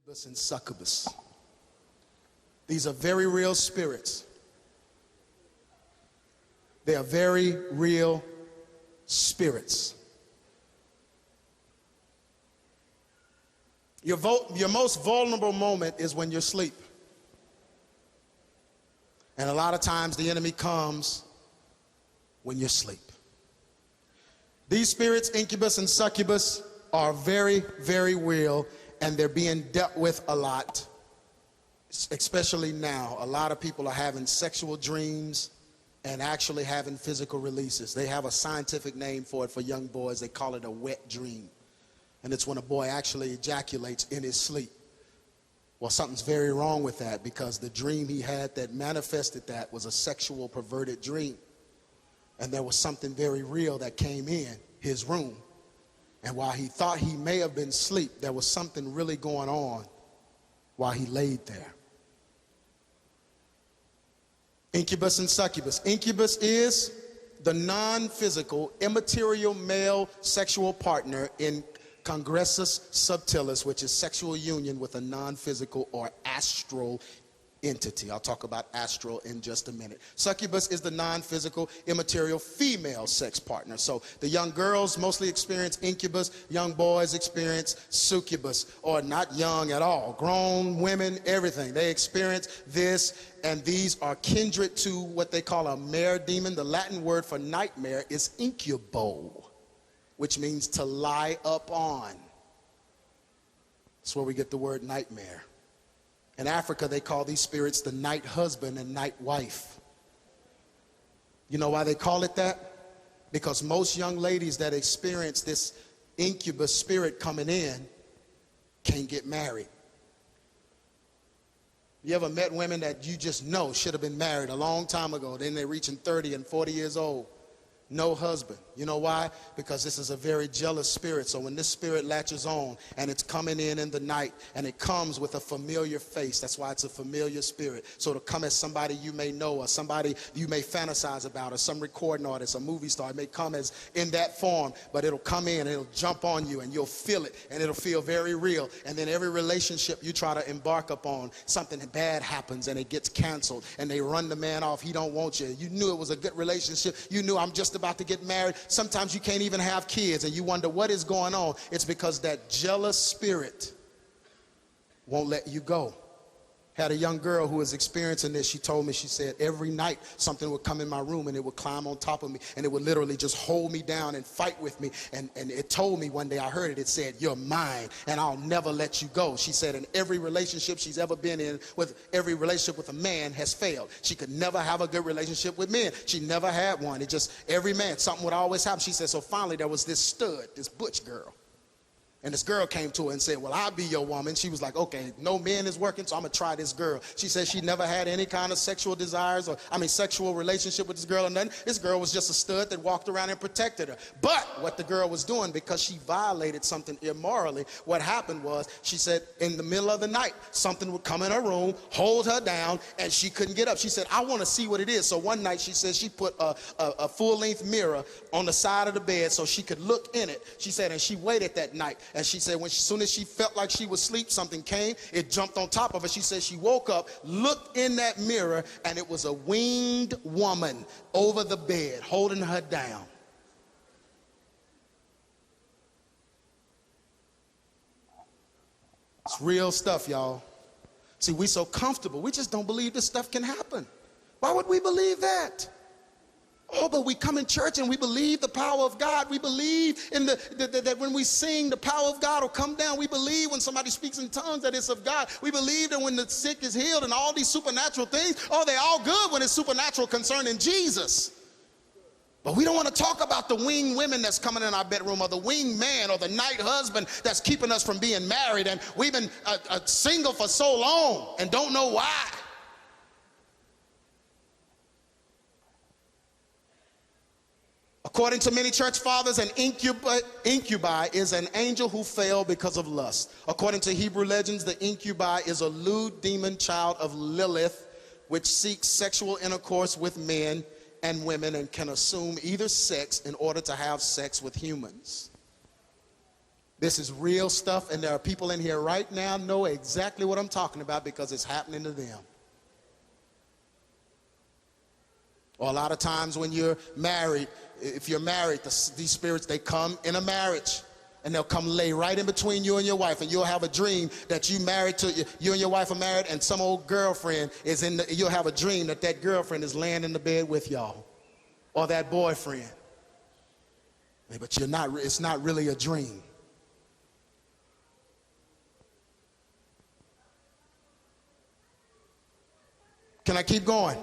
Incubus and Succubus. These are very real spirits. They are very real spirits. Your most vulnerable moment is when you're asleep. And a lot of times the enemy comes when you're asleep. These spirits, Incubus and Succubus, are very, very real, and they're being dealt with a lot, especially now. A lot of people are having sexual dreams and actually having physical releases. They have a scientific name for it for young boys. They call it a wet dream. And it's when a boy actually ejaculates in his sleep. Well, something's very wrong with that, because the dream he had that manifested that was a sexual perverted dream. And there was something very real that came in his room. And while he thought he may have been asleep, there was something really going on while he laid there. Incubus and Succubus. Incubus is the non-physical, immaterial male sexual partner in congressus subtilis, which is sexual union with a non-physical or astral entity. I'll talk about astral in just a minute. Succubus is the non-physical, immaterial female sex partner. So the young girls mostly experience incubus, young boys experience succubus, or not young at all. Grown women, everything. They experience this, and these are kindred to what they call a mare demon. The Latin word for nightmare is incubo, which means to lie up on. That's where we get the word nightmare. In Africa, they call these spirits the night husband and night wife. You know why they call it that? Because most young ladies that experience this incubus spirit coming in can't get married. You ever met women that you just know should have been married a long time ago? Then they're reaching 30 and 40 years old. No husband. You know why? Because this is a very jealous spirit. So when this spirit latches on and it's coming in the night, and it comes with a familiar face, that's why it's a familiar spirit. So it'll come as somebody you may know, or somebody you may fantasize about, or some recording artist, a movie star. It may come as in that form, but it'll come in and it'll jump on you, and you'll feel it, and it'll feel very real. And then every relationship you try to embark upon, something bad happens and it gets canceled, and they run the man off. He don't want you. You knew it was a good relationship. You knew I'm just about to get married. Sometimes you can't even have kids, and you wonder what is going on. It's because that jealous spirit won't let you go. Had a young girl who was experiencing this. She told me, she said, every night something would come in my room and it would climb on top of me, and it would literally just hold me down and fight with me. And it told me one day, I heard it, it said, you're mine and I'll never let you go. She said, in every relationship she's ever been in, with every relationship with a man has failed. She could never have a good relationship with men. She never had one. It just, every man, something would always happen. She said, so finally there was this stud, this butch girl. And this girl came to her and said, well, I'll be your woman. She was like, okay, no men is working, so I'm going to try this girl. She said she never had any kind of sexual desires, sexual relationship with this girl or nothing. This girl was just a stud that walked around and protected her. But what the girl was doing, because she violated something immorally, what happened was, she said in the middle of the night, something would come in her room, hold her down, and she couldn't get up. She said, I want to see what it is. So one night, she said she put a full-length mirror on the side of the bed so she could look in it. She said, and she waited that night. And she said, as soon as she felt like she was asleep, something came, it jumped on top of her. She said she woke up, looked in that mirror, and it was a winged woman over the bed, holding her down. It's real stuff, y'all. See, we so comfortable, we just don't believe this stuff can happen. Why would we believe that? Oh, but we come in church and we believe the power of God. We believe in that when we sing, the power of God will come down. We believe when somebody speaks in tongues that it's of God. We believe that when the sick is healed and all these supernatural things, oh, they're all good when it's supernatural concerning Jesus. But we don't want to talk about the winged women that's coming in our bedroom, or the winged man, or the night husband that's keeping us from being married. And we've been single for so long and don't know why. According to many church fathers, an incubi is an angel who fell because of lust. According to Hebrew legends, the incubi is a lewd demon child of Lilith, which seeks sexual intercourse with men and women and can assume either sex in order to have sex with humans. This is real stuff, and there are people in here right now know exactly what I'm talking about because it's happening to them. Or a lot of times when you're married, if you're married, these spirits, they come in a marriage. And they'll come lay right in between you and your wife, and you'll have a dream that you and your wife are married, and some old girlfriend is you'll have a dream that girlfriend is laying in the bed with y'all, or that boyfriend. But it's not really a dream. Can I keep going?